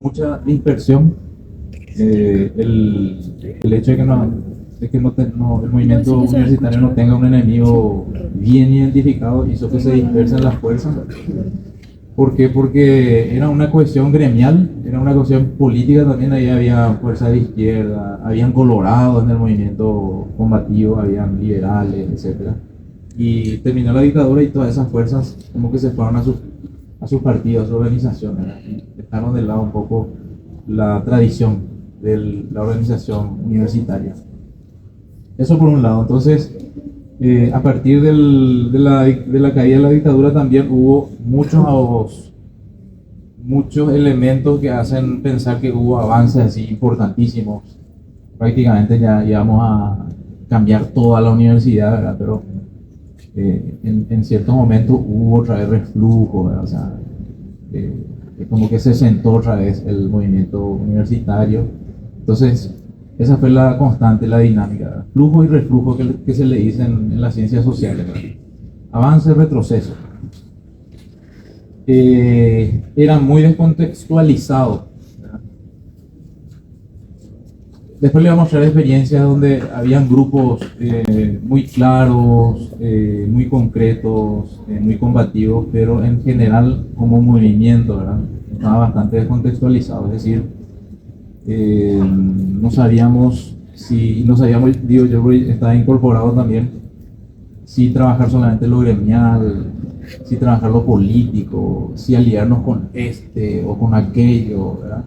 mucha dispersión. El hecho de que el movimiento universitario no tenga un enemigo bien identificado hizo que se dispersen las fuerzas. ¿Por qué? Porque era una cuestión gremial, era una cuestión política también. Ahí había fuerzas de izquierda, habían colorados en el movimiento combativo, habían liberales, etcétera. Y terminó la dictadura y todas esas fuerzas como que se fueron a sus partidos, a sus organizaciones, ¿verdad? Y dejaron de lado un poco la tradición de la organización universitaria. Eso por un lado. Entonces, a partir de la caída de la dictadura también hubo muchos elementos que hacen pensar que hubo avances así importantísimos. Prácticamente ya íbamos a cambiar toda la universidad, ¿verdad? Pero en ciertos momentos hubo otra vez reflujo, ¿verdad? O sea, como que se sentó otra vez el movimiento universitario. Entonces, esa fue la constante, la dinámica, ¿verdad? Flujo y reflujo que se le dice en las ciencias sociales, ¿verdad? Avance, retroceso. Era muy descontextualizado, ¿verdad? Después le voy a mostrar experiencias donde habían grupos muy claros, muy concretos, muy combativos, pero en general como movimiento, ¿verdad? Estaba bastante descontextualizado, es decir, no sabíamos, digo, yo estaba incorporado también, si trabajar solamente lo gremial, si trabajar lo político, si aliarnos con este o con aquello, ¿verdad?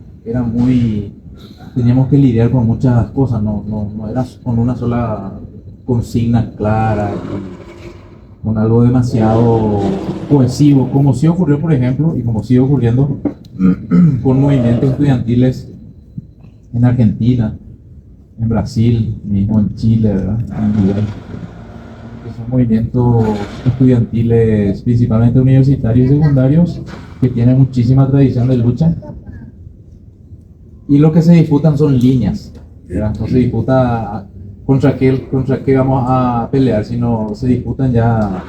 Teníamos que lidiar con muchas cosas, no era con una sola consigna clara y con algo demasiado cohesivo, como sí ocurrió, por ejemplo, y como sigue ocurriendo con movimientos estudiantiles en Argentina, en Brasil, mismo en Chile, ¿verdad? En Uruguay, que son movimientos estudiantiles, principalmente universitarios y secundarios, que tienen muchísima tradición de lucha. Y lo que se disputan son líneas, ¿verdad? No se disputa contra qué vamos a pelear, sino se disputan ya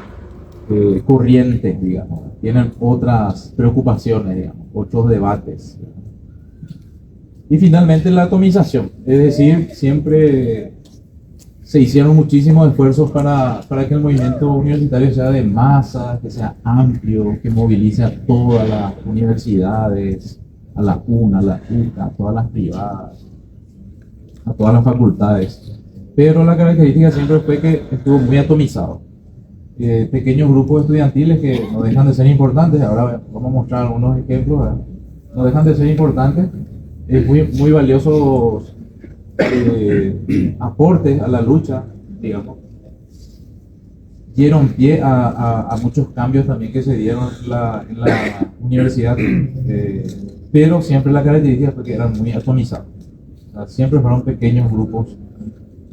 corrientes, digamos. Tienen otras preocupaciones, digamos, otros debates. Y finalmente la atomización, es decir, siempre se hicieron muchísimos esfuerzos para que el movimiento universitario sea de masa, que sea amplio, que movilice a todas las universidades, a la UNA, a la UCA, a todas las privadas, a todas las facultades. Pero la característica siempre fue que estuvo muy atomizado. Pequeños grupos estudiantiles que no dejan de ser importantes, ahora vamos a mostrar algunos ejemplos, ¿verdad? No dejan de ser importantes, muy valiosos aportes a la lucha, digamos. Dieron pie a muchos cambios también que se dieron en la universidad, pero siempre la característica fue que eran muy atomizados. O sea, siempre fueron pequeños grupos,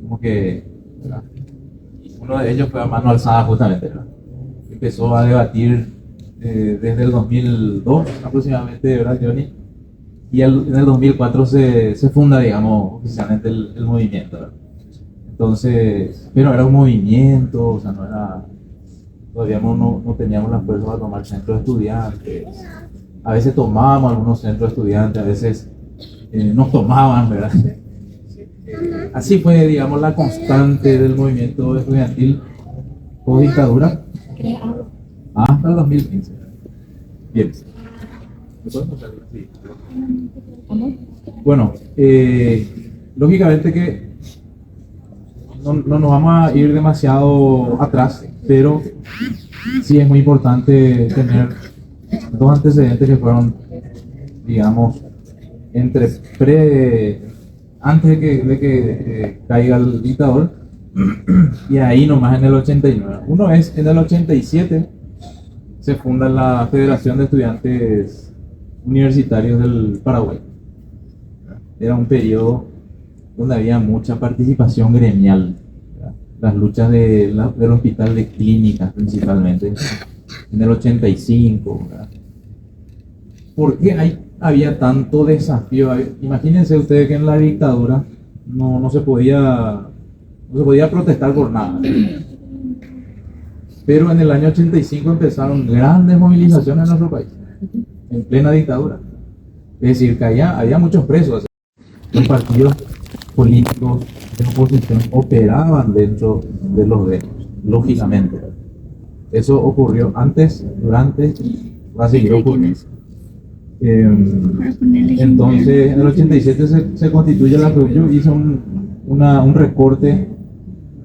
como que, ¿verdad? Uno de ellos fue a mano alzada justamente, ¿verdad? Empezó a debatir desde el 2002 aproximadamente, ¿verdad, Johnny? Y en el 2004 se funda, digamos, oficialmente el movimiento, ¿verdad? Entonces, pero era un movimiento, o sea, no era, todavía no teníamos la fuerza para tomar centros de estudiantes. A veces tomábamos algunos centros de estudiantes, a veces nos tomaban, ¿verdad? Así fue, digamos, la constante del movimiento estudiantil post dictadura hasta el 2015. Bien. Bueno, lógicamente que no nos vamos a ir demasiado atrás, pero sí es muy importante tener dos antecedentes que fueron, digamos, antes de que caiga el dictador y ahí nomás en el 89. Uno es en el 87 se funda la Federación de Estudiantes Universitarios del Paraguay. Era un periodo donde había mucha participación gremial, ¿verdad? Las luchas del hospital de clínicas principalmente en el 85, ¿verdad? ¿Por qué había tanto desafío? Imagínense ustedes que en la dictadura no se podía protestar por nada, pero en el año 85 empezaron grandes movilizaciones en nuestro país, en plena dictadura. Es decir, que había muchos presos. Los partidos políticos de oposición operaban dentro de los vetos, lógicamente. Eso ocurrió antes, durante y va a seguir ocurriendo. Entonces, en el 87 se constituye la FEU. Yo hice un recorte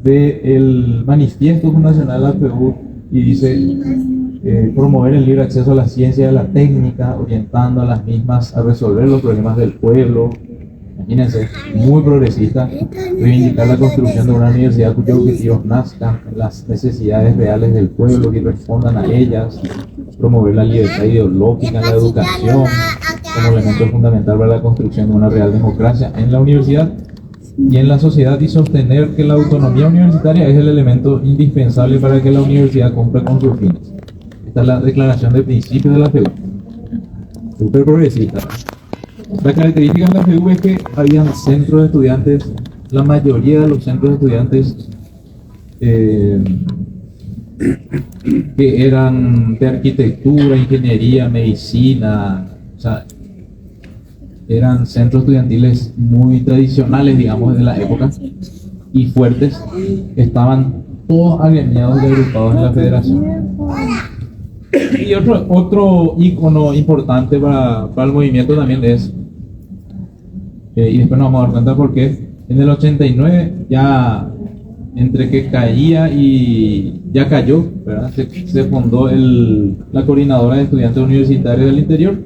del manifiesto fundacional de la FEU y dice promover el libre acceso a la ciencia y a la técnica, orientando a las mismas a resolver los problemas del pueblo. Imagínense, muy progresista, reivindicar la construcción de una universidad cuyos objetivos nazcan en las necesidades reales del pueblo y respondan a ellas, promover la libertad ideológica en la educación como elemento fundamental para la construcción de una real democracia en la universidad y en la sociedad, y sostener que la autonomía universitaria es el elemento indispensable para que la universidad cumpla con sus fines. Esta es la declaración de principios de la FEU. Súper progresista. La característica de la FEU es que habían centros de estudiantes, la mayoría de los centros de estudiantes que eran de arquitectura, ingeniería, medicina, o sea, eran centros estudiantiles muy tradicionales, digamos, de la época, y fuertes. Estaban todos agremiados y agrupados en la federación. Y otro ícono importante para el movimiento también es, y después nos vamos a dar cuenta por qué, en el 89 ya, entre que caía y ya cayó, ¿verdad? Se fundó la coordinadora de estudiantes universitarios del interior,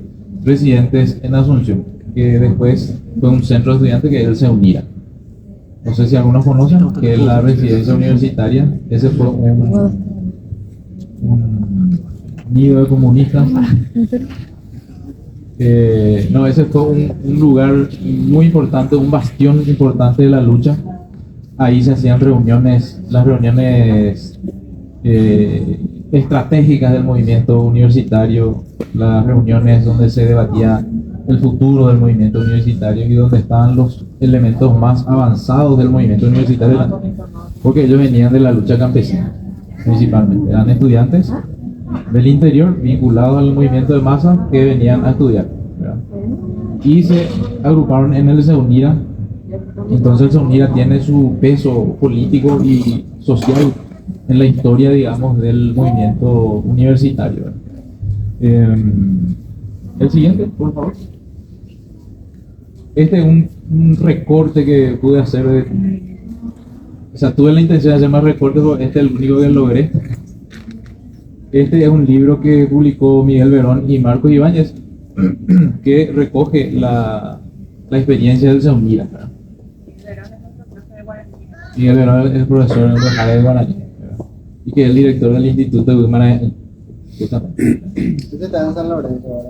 residentes en Asunción, que después fue un centro de estudiantes que es el CEUNIRA. No sé si algunos conocen, que es la residencia universitaria. Ese fue un nido de comunistas. No, ese fue un lugar muy importante, un bastión importante de la lucha. Ahí se hacían reuniones, las reuniones estratégicas del movimiento universitario, las reuniones donde se debatía el futuro del movimiento universitario y donde estaban los elementos más avanzados del movimiento universitario, porque ellos venían de la lucha campesina, principalmente. Eran estudiantes del interior vinculados al movimiento de masa que venían a estudiar, ¿verdad? Y se agruparon en el CEUNIRA. Entonces el CEUNIRA tiene su peso político y social en la historia, digamos, del movimiento universitario. El siguiente, por favor. Este es un recorte que pude hacer. O sea, tuve la intención de hacer más recortes, pero este es el único que logré. Este es un libro que publicó Miguel Verón y Marcos Ibáñez, que recoge la experiencia del CEUNIRA. Miguel Verón es el profesor en el área de Guaraní y que es el director del Instituto de Guimara. Usted está en San Lorenzo ahora.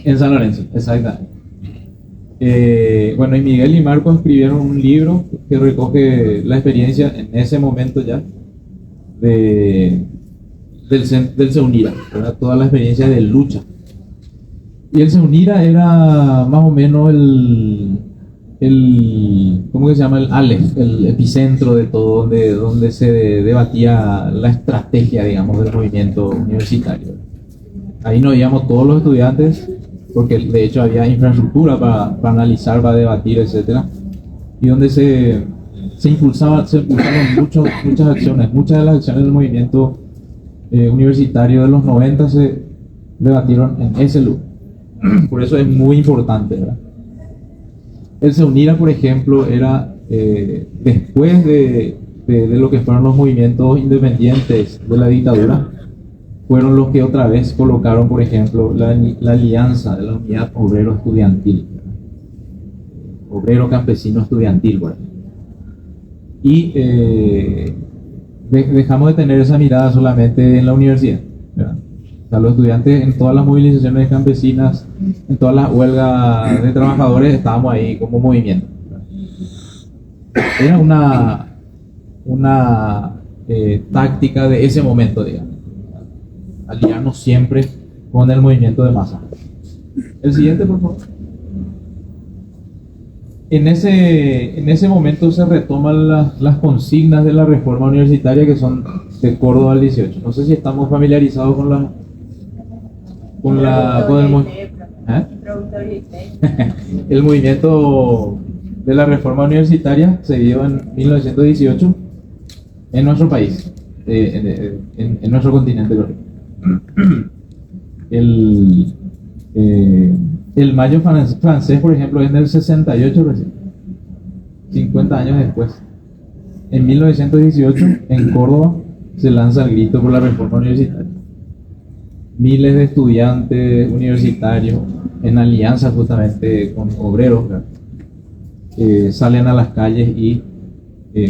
En San Lorenzo, exactamente. Bueno, y Miguel y Marco escribieron un libro que recoge la experiencia en ese momento ya del CEUNIRA, ¿verdad? Toda la experiencia de lucha. Y el CEUNIRA era más o menos ¿cómo que se llama? El Aleph, el epicentro de todo, donde se debatía la estrategia, digamos, del movimiento universitario. Ahí nos íbamos todos los estudiantes, porque de hecho había infraestructura para analizar, para debatir, etcétera, y donde se impulsaron muchas acciones. Muchas de las acciones del movimiento universitario de los 90 se debatieron en ese lugar. Por eso es muy importante, ¿verdad? El CEUNIRA, por ejemplo, era después de lo que fueron los movimientos independientes de la dictadura, fueron los que otra vez colocaron, por ejemplo, la alianza de la Unidad Obrero Estudiantil, Obrero Campesino Estudiantil, ¿verdad? Y dejamos de tener esa mirada solamente en la universidad, ¿verdad? O sea, los estudiantes en todas las movilizaciones campesinas, en todas las huelgas de trabajadores, estábamos ahí como movimiento, ¿verdad? Era una táctica de ese momento, digamos, aliarnos siempre con el movimiento de masa. El siguiente, por favor. En ese momento se retoman las consignas de la reforma universitaria, que son de Córdoba al 18. No sé si estamos familiarizados con el movimiento. ¿Eh? El movimiento de la reforma universitaria se dio en 1918 en nuestro país, en nuestro continente. El, el mayo francés, por ejemplo, es del 68 recién, 50 años después. En 1918, en Córdoba, se lanza el grito por la reforma universitaria. Miles de estudiantes universitarios, en alianza justamente con obreros, salen a las calles y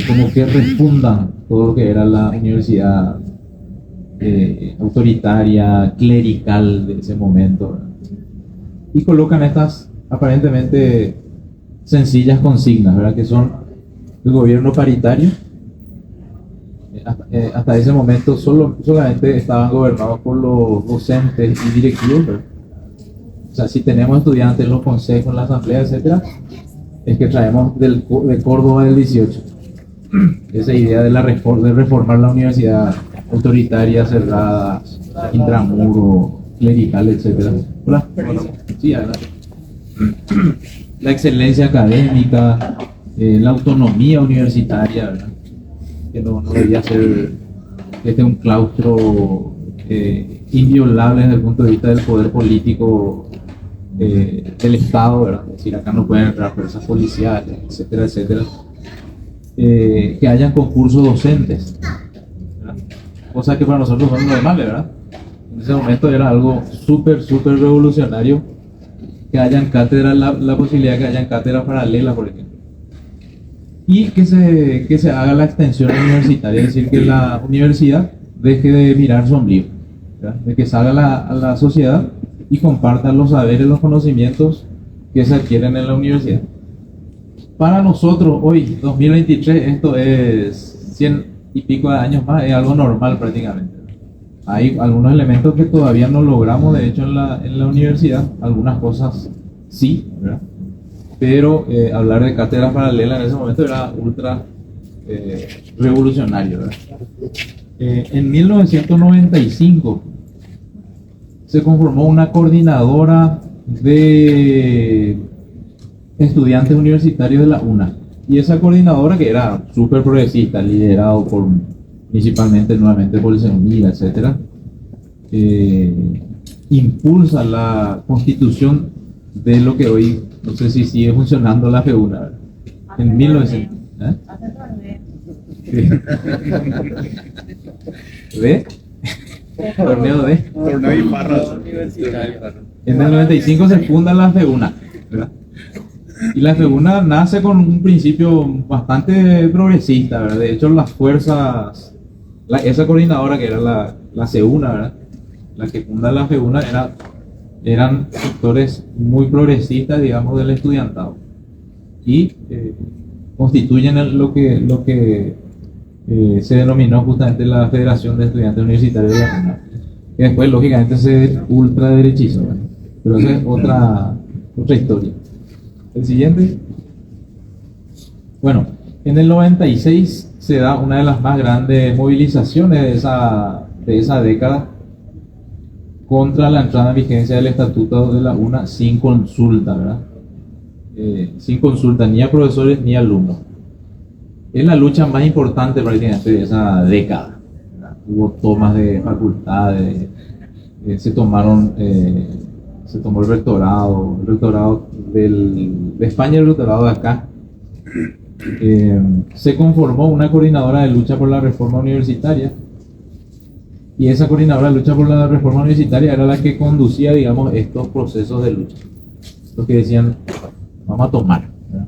como que refundan todo lo que era la universidad autoritaria, clerical de ese momento, ¿verdad? Y colocan estas aparentemente sencillas consignas, ¿verdad? Que son el gobierno paritario. Hasta ese momento solamente estaban gobernados por los docentes y directivos, ¿verdad? O sea, si tenemos estudiantes en los consejos, en la asamblea, etcétera, es que traemos de Córdoba del 18 esa idea de reformar la universidad autoritaria, cerrada, intramuro, clerical, etcétera. Hola. Sí, adelante. La excelencia académica, la autonomía universitaria, ¿verdad? Que no debería ser un claustro inviolable desde el punto de vista del poder político del Estado, ¿verdad? Es decir, acá no pueden entrar fuerzas policiales, etcétera, etcétera. Que hayan concursos docentes, ¿verdad? Cosa que para nosotros son normales, ¿verdad? En ese momento era algo súper revolucionario que hayan cátedras, la posibilidad de que hayan cátedras paralelas, por ejemplo. Y que se haga la extensión universitaria, es decir, que la universidad deje de mirar su ombligo, ¿verdad? De que salga a la sociedad y comparta los saberes, los conocimientos que se adquieren en la universidad. Para nosotros hoy, 2023, esto es 100 y pico de años más, es algo normal prácticamente. Hay algunos elementos que todavía no logramos, de hecho, en la universidad, algunas cosas sí, ¿verdad? Pero hablar de cátedras paralelas en ese momento era ultra revolucionario, ¿verdad? En 1995 se conformó una coordinadora de estudiantes universitarios de la UNA, y esa coordinadora, que era súper progresista, liderado principalmente nuevamente por el señor Mira, etcétera, impulsa la constitución de lo que hoy, no sé si sigue funcionando, la FEUNA, en 1900. ¿De? Torneo de Torneo y barras. En el 95 se funda la FEUNA, ¿verdad? Y la FEUNA nace con un principio bastante progresista, ¿verdad? De hecho, las fuerzas, esa coordinadora que era la CEUNA, ¿verdad? La que funda la FEUNA eran sectores muy progresistas, digamos, del estudiantado, y constituyen lo que se denominó justamente la Federación de Estudiantes Universitarios de la UNA, que después lógicamente se ultraderechizó, ¿verdad? Pero esa es otra historia. El siguiente. Bueno, en el 96 se da una de las más grandes movilizaciones de esa década contra la entrada en vigencia del estatuto de la UNA sin consulta, ¿verdad? Sin consulta ni a profesores ni a alumnos. Es la lucha más importante prácticamente de esa década, ¿verdad? Hubo tomas de facultades, se tomó el rectorado de España y el rectorado de acá. Se conformó una coordinadora de lucha por la reforma universitaria, y esa coordinadora de lucha por la reforma universitaria era la que conducía, digamos, estos procesos de lucha. Los que decían, vamos a tomar la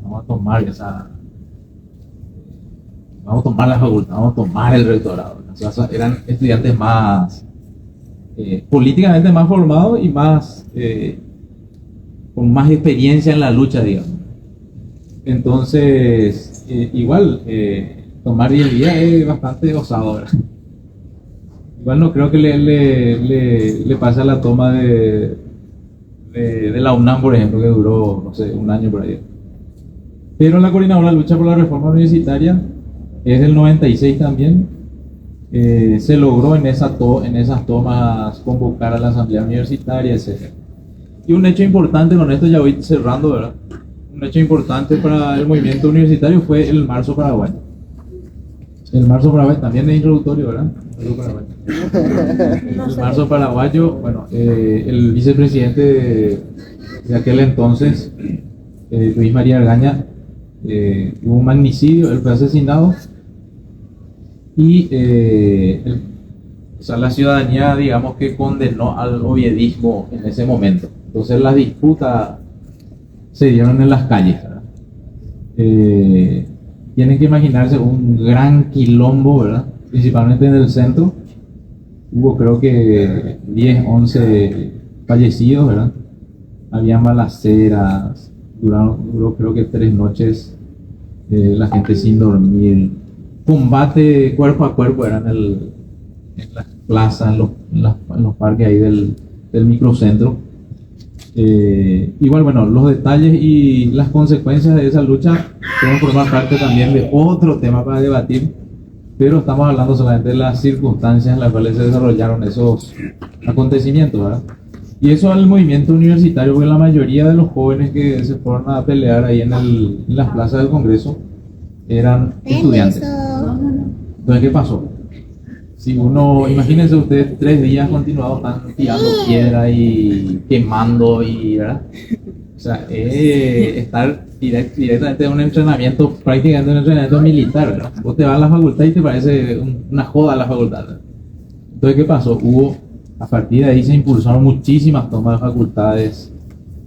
facultad, vamos a tomar el rectorado. O sea, eran estudiantes más políticamente más formados y más con más experiencia en la lucha, digamos. Entonces, igual, tomar el día es bastante osado, ¿verdad? Igual no creo que le pase a la toma de la UNAM, por ejemplo, que duró, no sé, un año por ahí. Pero la coordinadora de lucha por la reforma universitaria es del 96 también. Se logró en esas tomas convocar a la asamblea universitaria, etc. Y un hecho importante, con esto ya voy cerrando, ¿verdad? Un hecho importante para el movimiento universitario fue el Marzo Paraguay. El Marzo Paraguay también es introductorio, ¿verdad? El Marzo Paraguayo, bueno, el vicepresidente de aquel entonces, Luis María Argaña, hubo un magnicidio, él fue asesinado y o sea, la ciudadanía, digamos que condenó al oviedismo en ese momento. Entonces las disputas se dieron en las calles, ¿verdad? Tienen que imaginarse un gran quilombo, ¿verdad? Principalmente en el centro. Hubo creo que 10, 11 fallecidos, ¿verdad? Habían balaceras, duró creo que 3 noches, la gente sin dormir. Combate cuerpo a cuerpo era en las plazas, en los parques ahí del microcentro. Igual, bueno, los detalles y las consecuencias de esa lucha pueden formar parte también de otro tema para debatir, pero estamos hablando solamente de las circunstancias en las cuales se desarrollaron esos acontecimientos, ¿verdad? Y eso al movimiento universitario, porque la mayoría de los jóvenes que se fueron a pelear ahí en las plazas del Congreso eran estudiantes. Entonces, ¿qué pasó? Si uno, imagínense ustedes 3 días continuados están tirando piedra y quemando y, ¿verdad? O sea, estar directamente en un entrenamiento, prácticamente un entrenamiento militar, ¿verdad? Vos te vas a la facultad y te parece una joda la facultad, ¿verdad? Entonces, ¿qué pasó? A partir de ahí se impulsaron muchísimas tomas de facultades.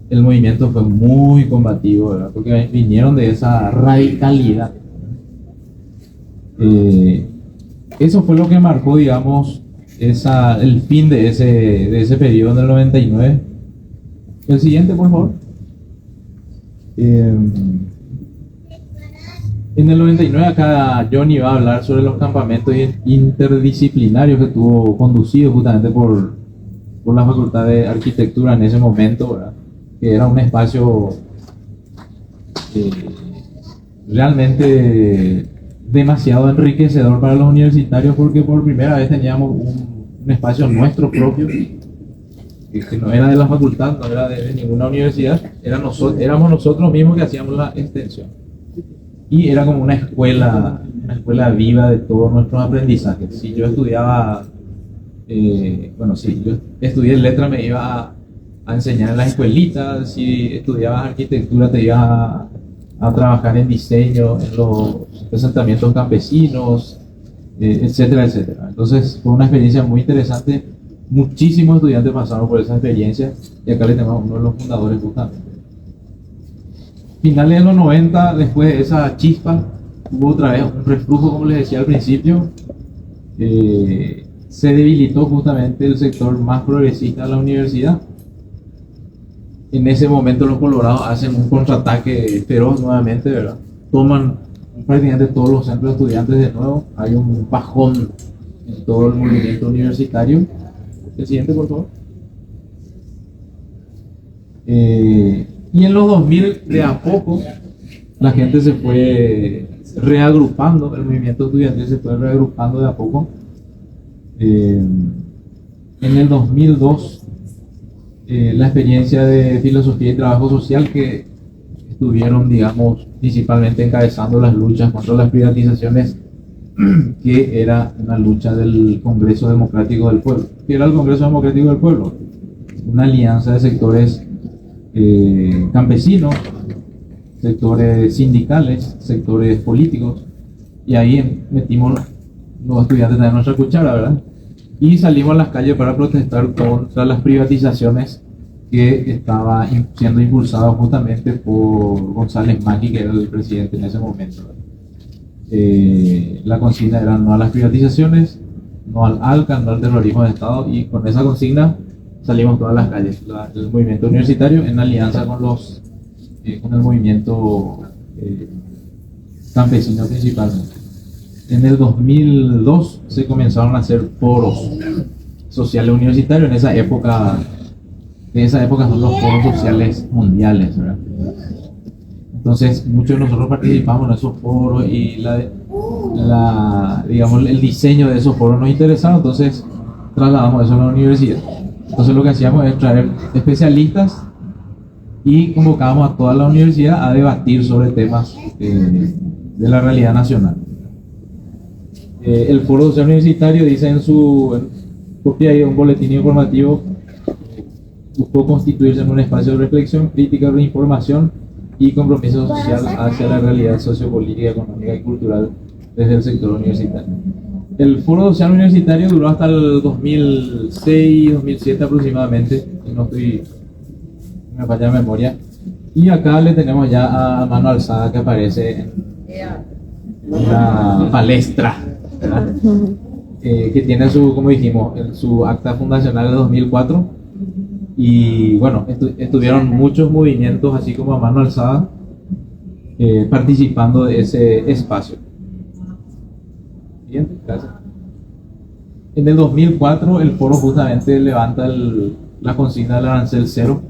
El movimiento fue muy combativo, ¿verdad? Porque vinieron de esa radicalidad. Eso fue lo que marcó, digamos, el fin de ese periodo del 99. El siguiente, por favor. En el 99 acá Johnny va a hablar sobre los campamentos interdisciplinarios que tuvo conducido justamente por la Facultad de Arquitectura en ese momento, ¿verdad? Que era un espacio realmente demasiado enriquecedor para los universitarios, porque por primera vez teníamos un espacio nuestro propio, que no era de la facultad, no era de ninguna universidad, éramos nosotros mismos que hacíamos la extensión. Y era como una escuela viva de todos nuestros aprendizajes. Si yo estudiaba, si yo estudié letra, me iba a enseñar en las escuelitas. Si estudiabas arquitectura, te ibas a trabajar en diseño, en los asentamientos campesinos, etcétera, etcétera. Entonces fue una experiencia muy interesante. Muchísimos estudiantes pasaron por esa experiencia y acá le tenemos uno de los fundadores justamente. Finales de los 90, después de esa chispa, hubo otra vez un reflujo, como les decía al principio. Se debilitó justamente el sector más progresista de la universidad. En ese momento los colorados hacen un contraataque feroz nuevamente, ¿verdad? Toman prácticamente todos los centros de estudiantes de nuevo. Hay un bajón en todo el movimiento universitario. El siguiente, por favor. Y en los 2000, de a poco, la gente se fue reagrupando, el movimiento estudiantil se fue reagrupando de a poco. En el 2002, la experiencia de filosofía y trabajo social, que estuvieron, digamos, principalmente encabezando las luchas contra las privatizaciones, que era una lucha del Congreso Democrático del Pueblo. ¿Qué era el Congreso Democrático del Pueblo? Una alianza de sectores campesinos, sectores sindicales, sectores políticos, y ahí metimos los estudiantes de nuestra cuchara, ¿verdad? Y salimos a las calles para protestar contra las privatizaciones que estaban siendo impulsadas justamente por González Macri, que era el presidente en ese momento. La consigna era no a las privatizaciones, no al ALCA, no al terrorismo de Estado, y con esa consigna salimos todas las calles, el movimiento universitario en alianza con el movimiento campesino principalmente. En el 2002 se comenzaron a hacer foros sociales universitarios. En esa época son los foros sociales mundiales, ¿verdad? Entonces muchos de nosotros participamos en esos foros y digamos, el diseño de esos foros nos interesaba, entonces trasladamos eso a la universidad. Entonces lo que hacíamos es traer especialistas y convocamos a toda la universidad a debatir sobre temas de la realidad nacional. El Foro Social Universitario dice en su copia de un boletín informativo, buscó constituirse en un espacio de reflexión, crítica, reinformación y compromiso social hacia la realidad sociopolítica, económica y cultural desde el sector universitario. El Foro Social Universitario duró hasta el 2006, 2007 aproximadamente, si no me falla la memoria. Y acá le tenemos ya a mano alzada que aparece en la palestra, que tiene su, como dijimos, su acta fundacional de 2004. Y bueno, estuvieron muchos movimientos así como a mano alzada participando de ese espacio. Bien, gracias. En el 2004 el foro justamente levanta la consigna del arancel cero.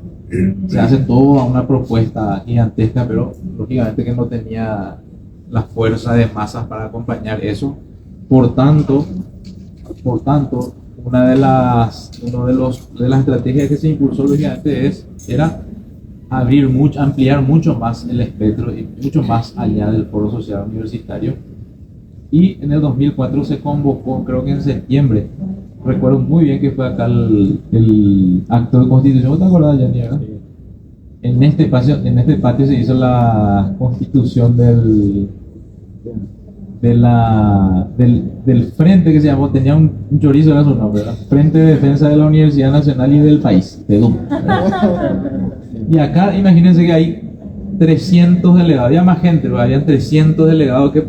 Se hace toda una propuesta gigantesca, pero lógicamente que no tenía la fuerza de masas para acompañar eso. Por tanto, una de las estrategias que se impulsó lógicamente era ampliar mucho más el espectro y mucho más allá del Foro Social Universitario. Y en el 2004 se convocó, creo que en septiembre, recuerdo muy bien que fue acá el acto de constitución. ¿Te acuerdas, Yanni, verdad? En este patio se hizo la constitución del frente que se llamó, tenía un chorizo, era su nombre, ¿verdad? Frente de Defensa de la Universidad Nacional y del País, FEDUM. Y acá imagínense que hay 300 delegados, había más gente, pero había 300 delegados que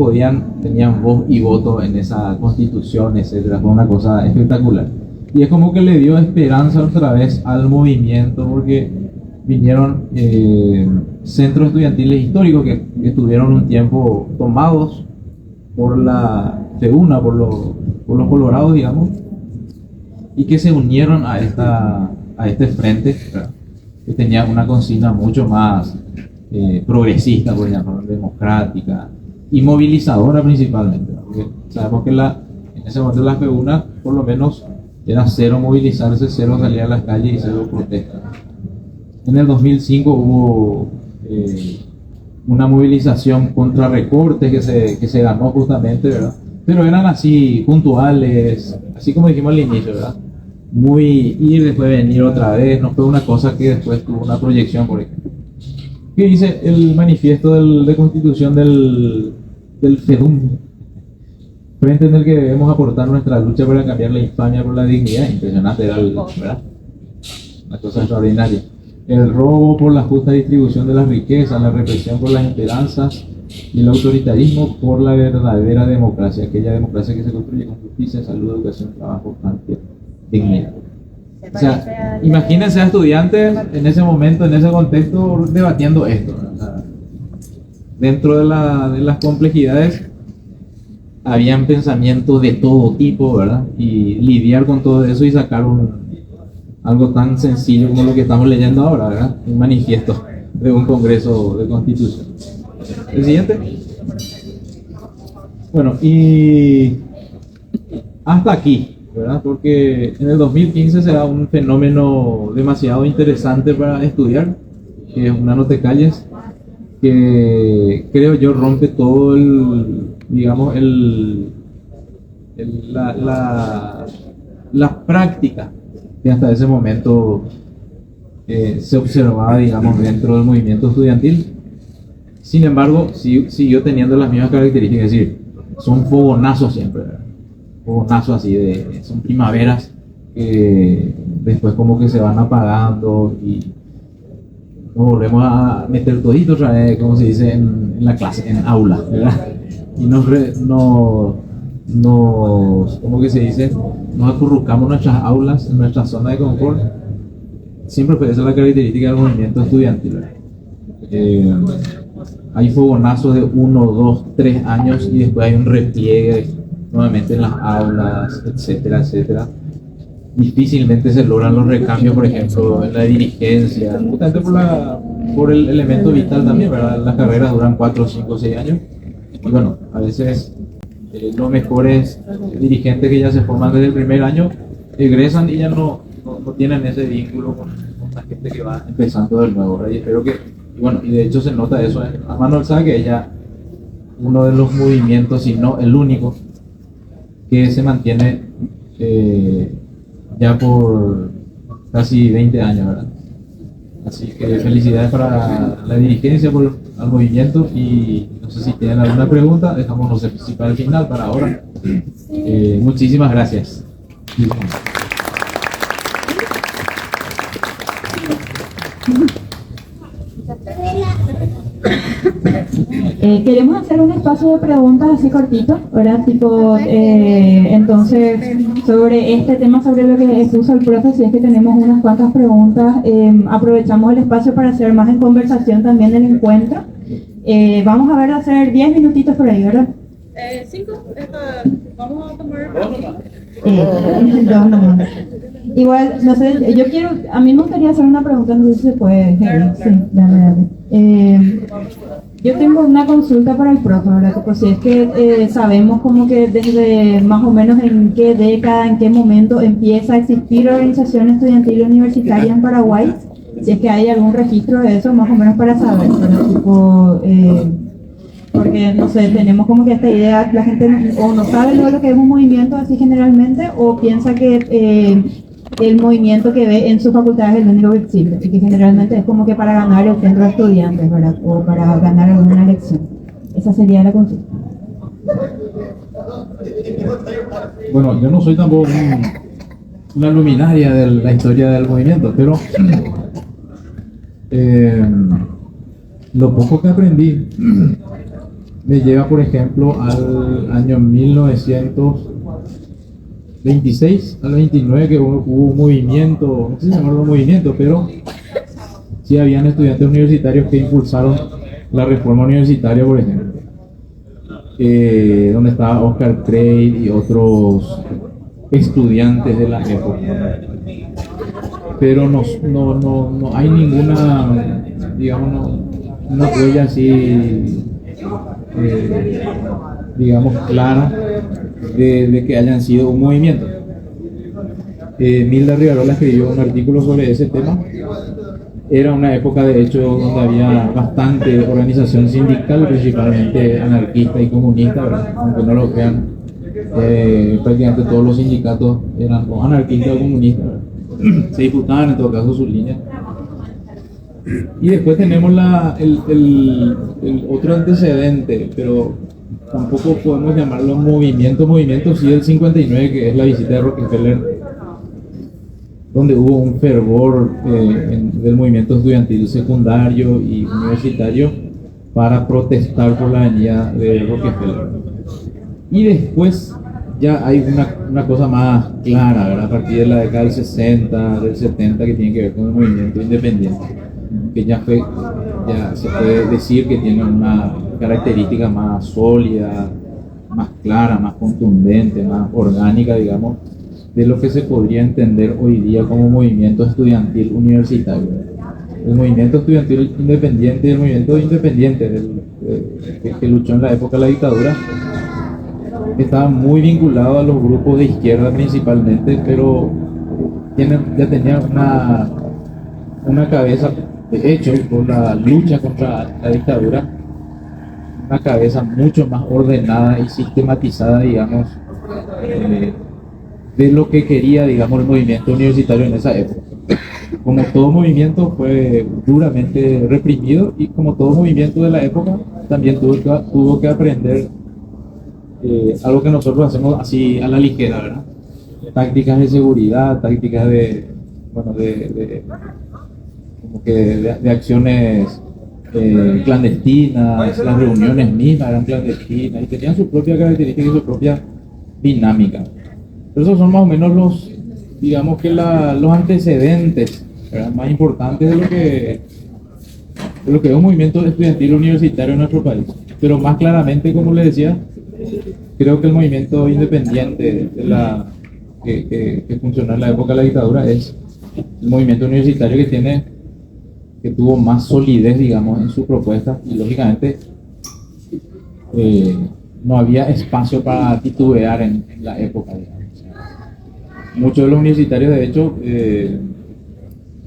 tenían voz y voto en esa constitución, etcétera. Fue una cosa espectacular. Y es como que le dio esperanza otra vez al movimiento, porque vinieron centros estudiantiles históricos que estuvieron un tiempo tomados por la FEUNA, por los colorados, digamos, y que se unieron a este frente, ¿verdad? Que tenía una consigna mucho más progresista, por ejemplo, democrática y movilizadora principalmente, ¿no? Porque sabemos que en ese momento la FEUNA por lo menos era cero movilizarse, cero salir a las calles y cero protesta. En el 2005 hubo una movilización contra recortes que se ganó justamente, ¿verdad? Pero eran así puntuales, así como dijimos al inicio, ¿verdad? Muy ir, después venir otra vez, no fue una cosa que después tuvo una proyección, por ejemplo. ¿Qué dice el manifiesto de constitución del FEDUM? Frente en el que debemos aportar nuestra lucha para cambiar la infamia por la dignidad. Impresionante, ¿verdad? Una cosa extraordinaria. El robo por la justa distribución de las riquezas, la represión por las esperanzas y el autoritarismo por la verdadera democracia, aquella democracia que se construye con justicia, salud, educación, trabajo, patria, dignidad. O sea, imagínense a estudiantes en ese momento, en ese contexto, debatiendo esto, ¿no? O sea, dentro de las complejidades habían pensamientos de todo tipo, ¿verdad? Y lidiar con todo eso y sacar algo tan sencillo como lo que estamos leyendo ahora, ¿verdad? Un manifiesto de un congreso de constitución. ¿El siguiente? Bueno, y hasta aquí, ¿verdad? Porque en el 2015 se da un fenómeno demasiado interesante para estudiar, que es una Nanotecalles, que creo yo rompe todo digamos, la práctica que hasta ese momento se observaba, digamos, dentro del movimiento estudiantil. Sin embargo, siguió teniendo las mismas características, es decir, son fogonazos siempre, ¿verdad? Fogonazos así son primaveras que después como que se van apagando y nos volvemos a meter todito otra vez, como se dice en la clase, en aula, ¿verdad? Y como que se dice, nos acurrucamos en nuestras aulas, en nuestra zona de confort. Siempre fue esa la característica del movimiento estudiantil. Hay fogonazos de 1, 2, 3 años y después hay un repliegue nuevamente en las aulas, etcétera, etcétera. Difícilmente se logran los recambios, por ejemplo, en la dirigencia, justamente por el elemento vital también, ¿verdad? Las carreras duran 4, 5, 6 años. Y bueno, a veces los mejores dirigentes que ya se forman desde el primer año egresan y ya no tienen ese vínculo con la gente que va empezando de nuevo, ¿verdad? Y espero que, y bueno, y de hecho se nota eso a mano alzada, que ella, uno de los movimientos, si no el único, que se mantiene ya por casi 20 años, ¿verdad? Así que felicidades para la dirigencia por el movimiento, y no sé si tienen alguna pregunta, dejamos los ejercicios para el final, para ahora. Muchísimas gracias. Queremos hacer un espacio de preguntas así cortito, ¿verdad? Tipo, entonces, sobre este tema, sobre lo que expuso el profe, si es que tenemos unas cuantas preguntas, aprovechamos el espacio para hacer más en conversación también del encuentro. Vamos a ver, hacer 10 minutitos por ahí, ¿verdad? 5, vamos a tomar. No, no. Igual, no sé, a mí me gustaría hacer una pregunta, no sé si se puede. Sí, dale. Yo tengo una consulta para el profe, ¿verdad? Pues si es que sabemos como que desde más o menos en qué década, en qué momento empieza a existir organización estudiantil universitaria en Paraguay, si es que hay algún registro de eso, más o menos para saber, ¿verdad? Tipo, porque, no sé, tenemos como que esta idea, la gente o no sabe lo que es un movimiento así generalmente, o piensa que el movimiento que ve en su facultad es el único que existe, y que generalmente es como que para ganar el centro de estudiantes, ¿verdad? O para ganar alguna elección. Esa sería la consulta. Bueno, yo no soy tampoco una luminaria de la historia del movimiento, pero lo poco que aprendí me lleva, por ejemplo, al año 1926 al 29, que hubo un movimiento, no sé si llamarlo movimiento, pero sí habían estudiantes universitarios que impulsaron la reforma universitaria, por ejemplo, donde estaba Oscar Trade y otros estudiantes de la época. Pero no hay ninguna, digamos, una huella así, digamos, clara de que hayan sido un movimiento. Milda Rivarola escribió un artículo sobre ese tema. Era una época, de hecho, donde había bastante organización sindical, principalmente anarquista y comunista, ¿verdad? Aunque no lo crean, prácticamente todos los sindicatos eran o anarquistas o comunistas, ¿verdad? Se disputaban en todo caso sus líneas. Y después tenemos el otro antecedente, pero tampoco podemos llamarlo movimiento, sí, el 59, que es la visita de Rockefeller, donde hubo un fervor del movimiento estudiantil secundario y universitario para protestar por la venida de Rockefeller. Y después ya hay una cosa más clara, ¿verdad? A partir de la década del 60, del 70, que tiene que ver con el movimiento independiente, que ya se puede decir que tiene una característica más sólida, más clara, más contundente, más orgánica, digamos, de lo que se podría entender hoy día como movimiento estudiantil universitario. El movimiento estudiantil independiente y el movimiento independiente que luchó en la época de la dictadura estaba muy vinculado a los grupos de izquierda principalmente, pero ya tenían una cabeza, de hecho, por la lucha contra la dictadura, una cabeza mucho más ordenada y sistematizada, digamos, de lo que quería, digamos, el movimiento universitario en esa época. Como todo movimiento fue duramente reprimido, y como todo movimiento de la época también tuvo que aprender algo que nosotros hacemos así a la ligera, ¿verdad? Tácticas de seguridad, tácticas de acciones clandestinas. Las reuniones mismas eran clandestinas y tenían su propia característica y su propia dinámica. Pero esos son más o menos digamos que los antecedentes, ¿verdad?, más importantes de lo que es un movimiento estudiantil universitario en nuestro país. Pero más claramente, como les decía, creo que el movimiento independiente que funcionó en la época de la dictadura es el movimiento universitario que tuvo más solidez, digamos, en su propuesta, y lógicamente no había espacio para titubear en la época, digamos. Muchos de los universitarios, de hecho,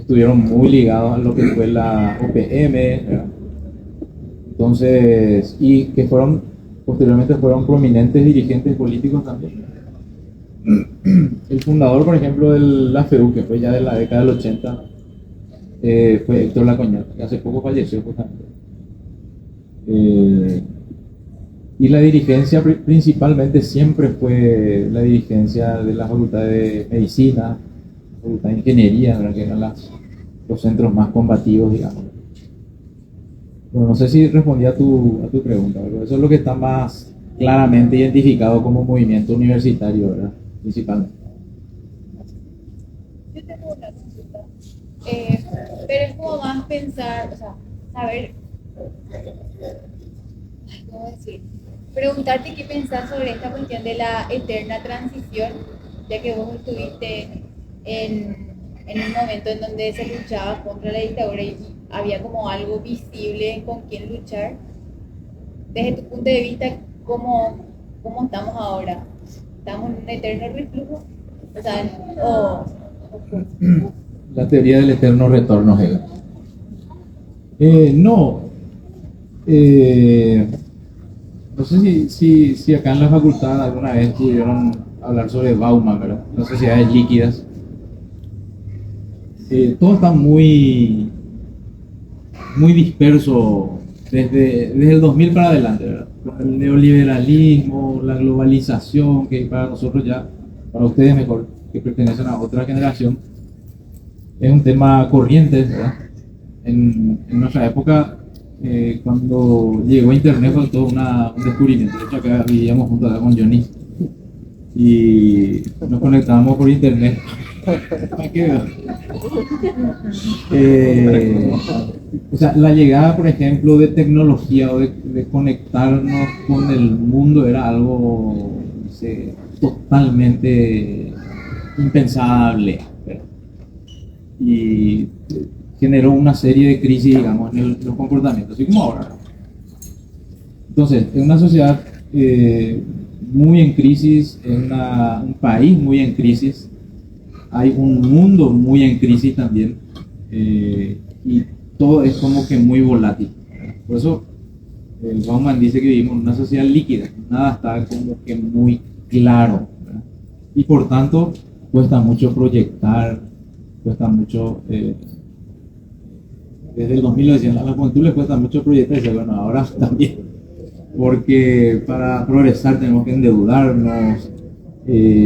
estuvieron muy ligados a lo que fue la OPM, ¿verdad? Entonces, y que posteriormente fueron prominentes dirigentes políticos también. El fundador, por ejemplo, de la FEU, que fue ya de la década del 80, fue Héctor Lacoñat, que hace poco falleció justamente. Y la dirigencia principalmente siempre fue la dirigencia de la Facultad de Medicina, la Facultad de Ingeniería, ¿verdad? Que eran los centros más combativos, digamos. Bueno, no sé si respondí a tu pregunta, pero eso es lo que está más claramente identificado como movimiento universitario, ¿verdad? Principalmente. Yo tengo una consulta, pero es como más pensar, o sea, saber, ¿cómo decir? Preguntarte qué pensás sobre esta cuestión de la eterna transición, ya que vos estuviste en un momento en donde se luchaba contra la dictadura y había como algo visible con quién luchar. Desde tu punto de vista, ¿cómo estamos ahora? ¿Estamos en un eterno reflujo? O sea, La teoría del eterno retorno, Hegel. No. No sé si acá en la facultad alguna vez pudieron hablar sobre Bauman, ¿verdad? Las sociedades líquidas. Todo está muy disperso desde el 2000 para adelante, ¿verdad? Con el neoliberalismo, la globalización, que para nosotros ya, para ustedes mejor, que pertenecen a otra generación, es un tema corriente, ¿verdad? En nuestra época, cuando llegó Internet fue todo un descubrimiento. De hecho, acá vivíamos junto acá con Johnny y nos conectábamos por Internet. O sea, la llegada, por ejemplo, de tecnología o de conectarnos con el mundo era algo, no sé, totalmente impensable, ¿verdad? Y generó una serie de crisis, digamos, en los comportamientos, así como ahora. Entonces, en una sociedad muy en crisis, en un país muy en crisis, hay un mundo muy en crisis también, y todo es como que muy volátil. Por eso Bauman dice que vivimos en una sociedad líquida, nada está como que muy claro, ¿verdad? Y por tanto cuesta mucho proyectar, cuesta mucho, desde el 2000 lo decían, a la juventud le cuesta mucho proyectar, y bueno, ahora también, porque para progresar tenemos que endeudarnos,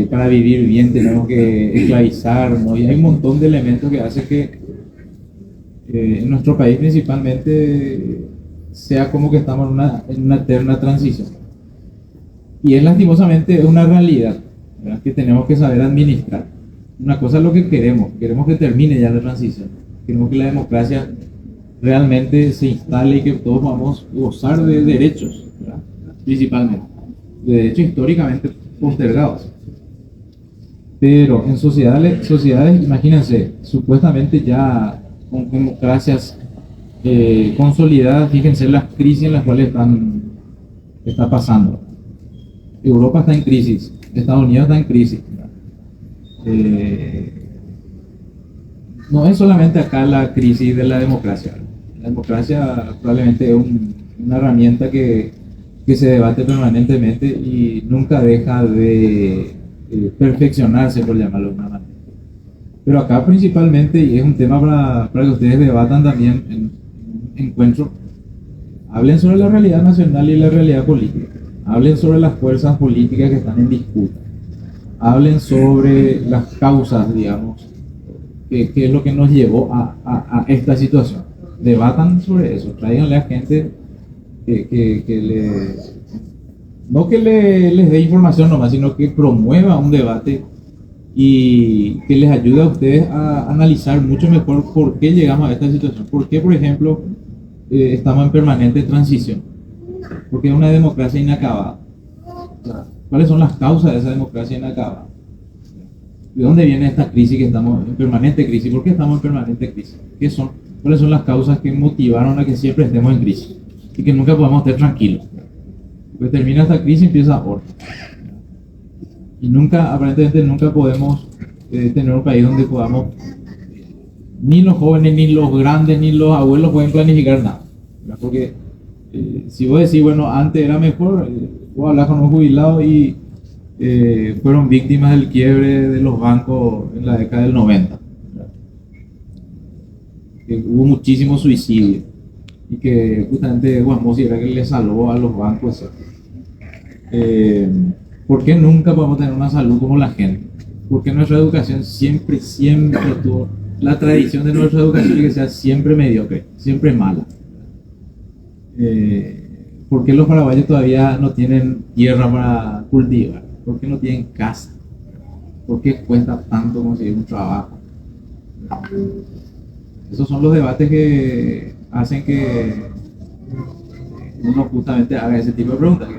para vivir bien tenemos que esclavizarnos, y hay un montón de elementos que hacen que en nuestro país principalmente sea como que estamos en una eterna transición. Y es lastimosamente una realidad, ¿verdad? Que tenemos que saber administrar. Una cosa es lo que queremos que termine ya la transición, queremos que la democracia realmente se instale y que todos podamos gozar de derechos, ¿verdad? Principalmente, de derechos históricamente postergados. Pero en sociedades, imagínense, supuestamente ya con democracias consolidadas, fíjense las crisis en las cuales está pasando. Europa está en crisis, Estados Unidos está en crisis. No es solamente acá la crisis de la democracia. La democracia probablemente es una herramienta que se debate permanentemente y nunca deja de perfeccionarse, por llamarlo de una manera. Pero acá principalmente, y es un tema para que ustedes debatan también en un encuentro, hablen sobre la realidad nacional y la realidad política, hablen sobre las fuerzas políticas que están en disputa, hablen sobre las causas, digamos, que es lo que nos llevó a esta situación. Debatan sobre eso, tráiganle a gente no que les dé información nomás, sino que promueva un debate y que les ayude a ustedes a analizar mucho mejor por qué llegamos a esta situación. ¿Por qué, por ejemplo, estamos en permanente transición? Porque es una democracia inacabada. O sea, ¿cuáles son las causas de esa democracia inacabada? ¿De dónde viene esta crisis que estamos en permanente crisis? ¿Por qué estamos en permanente crisis? ¿Cuáles son las causas que motivaron a que siempre estemos en crisis y que nunca podamos estar tranquilos? Porque termina esta crisis y empieza otra. Y aparentemente nunca podemos tener un país donde podamos ni los jóvenes, ni los grandes, ni los abuelos pueden planificar nada, ¿verdad? Porque si vos decís, bueno, antes era mejor, vos hablas con un jubilado y fueron víctimas del quiebre de los bancos en la década del 90, ¿verdad? Que hubo muchísimos suicidios y que justamente Guasmosi era que le salvó a los bancos. ¿Por qué nunca podemos tener una salud como la gente? Porque nuestra educación siempre tuvo la tradición de nuestra educación y que sea siempre mediocre, siempre mala. ¿Por qué los paraguayos todavía no tienen tierra para cultivar? ¿Por qué no tienen casa? ¿Por qué cuesta tanto conseguir un trabajo? Esos son los debates que hacen que uno justamente haga ese tipo de preguntas.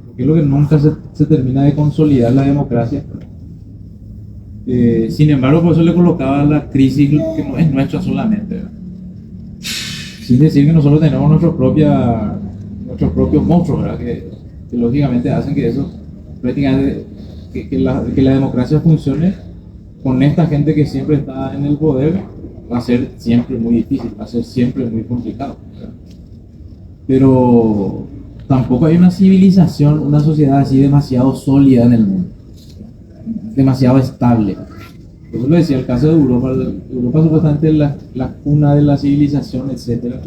Porque es lo que nunca se termina de consolidar la democracia. Sin embargo, por eso le colocaba la crisis que no es nuestra solamente, ¿verdad? Sin decir que nosotros tenemos nuestros propios monstruos, ¿verdad? Que lógicamente hacen que eso prácticamente que la democracia funcione con esta gente que siempre está en el poder va a ser siempre muy difícil, va a ser siempre muy complicado, ¿verdad? Pero tampoco hay una civilización, una sociedad así demasiado sólida en el mundo, demasiado estable. Yo lo decía, el caso de Europa. Europa supuestamente es la cuna de la civilización, etcétera,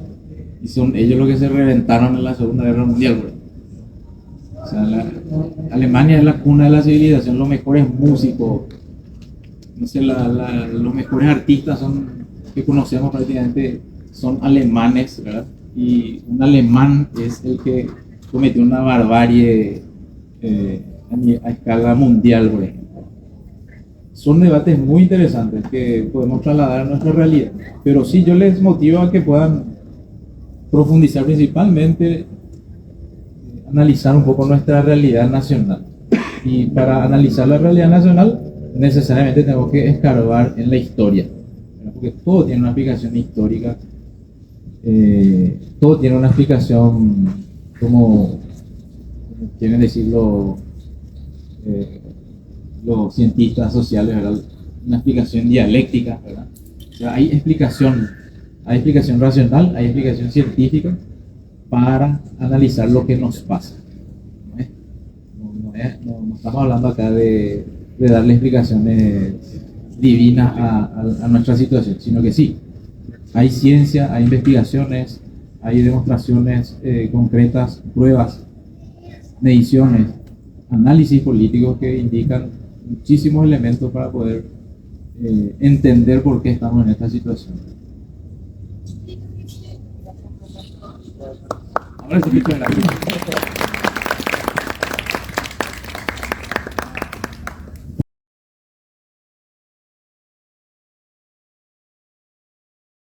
y son ellos los que se reventaron en la Segunda Guerra Mundial, bro. O sea, Alemania es la cuna de la civilización, los mejores músicos, no sé, los mejores artistas que conocemos prácticamente son alemanes, ¿verdad? Y un alemán es el que cometió una barbarie a escala mundial, por ejemplo. Son debates muy interesantes que podemos trasladar a nuestra realidad, pero sí yo les motivo a que puedan profundizar principalmente, analizar un poco nuestra realidad nacional. Y para analizar la realidad nacional necesariamente tenemos que escarbar en la historia, porque todo tiene una explicación histórica, todo tiene una explicación, como quieren decirlo los cientistas sociales, ¿verdad? Una explicación dialéctica, ¿verdad? O sea, hay explicación racional, hay explicación científica para analizar lo que nos pasa. No estamos hablando acá de darle explicaciones divinas a nuestra situación, sino que sí, hay ciencia, hay investigaciones, hay demostraciones concretas, pruebas, mediciones, análisis políticos que indican muchísimos elementos para poder entender por qué estamos en esta situación. Ahora sí, muchas gracias.